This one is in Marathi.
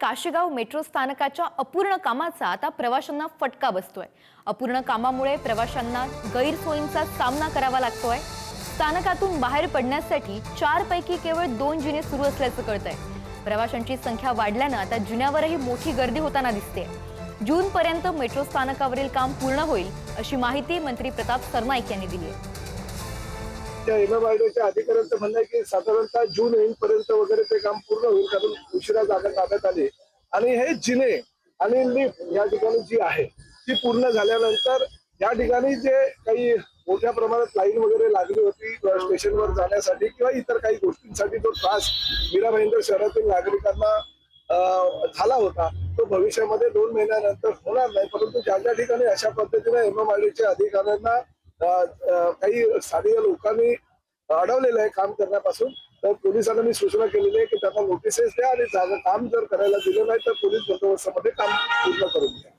काशेगाव मेट्रो स्थानकाच्या अपूर्ण कामाचा आता प्रवाशांना फटका बसतोय। अपूर्ण कामामुळे प्रवाशांना गैरसोयींचा सामना करावा लागतोय। स्थानकातून बाहेर पडण्यासाठी 4 पैकी केवळ 2 जिने सुरू असल्याचं कळतंय। प्रवाशांची संख्या वाढल्यानं आता जिन्यावरही मोठी गर्दी होताना दिसते। जून पर्यंत मेट्रो स्थानकावरील काम पूर्ण होईल अशी माहिती मंत्री प्रताप सरनाईक यांनी दिली आहे। एमएमआरडीएच्या अधिकाऱ्यांचं म्हणणं आहे की साधारणतः जून एंड पर्यंत वगैरे ते काम पूर्ण होईल, कारण उशिरा जागा ताब्यात आली आणि हे जिने आणि लिफ्ट या ठिकाणी जी आहे ती पूर्ण झाल्यानंतर या ठिकाणी जे काही मोठ्या प्रमाणात लाईन वगैरे लागली होती स्टेशनवर जाण्यासाठी किंवा इतर काही गोष्टींसाठी जो त्रास मीरा भाईंदर शहरातील नागरिकांना झाला होता तो भविष्यामध्ये 2 महिन्यानंतर होणार नाही। परंतु ज्या ज्या ठिकाणी अशा पद्धतीने एमएमआरडीएच्या अधिकाऱ्यांना काही स्थानिक लोकांनी अडवलेलं आहे काम करण्यापासून, तर पोलिसांना मी सूचना केलेली आहे की त्यांना नोटिसेस द्या आणि काम जर करायला दिलं नाही तर पोलीस बंदोबस्तामध्ये काम पूर्ण करून द्या।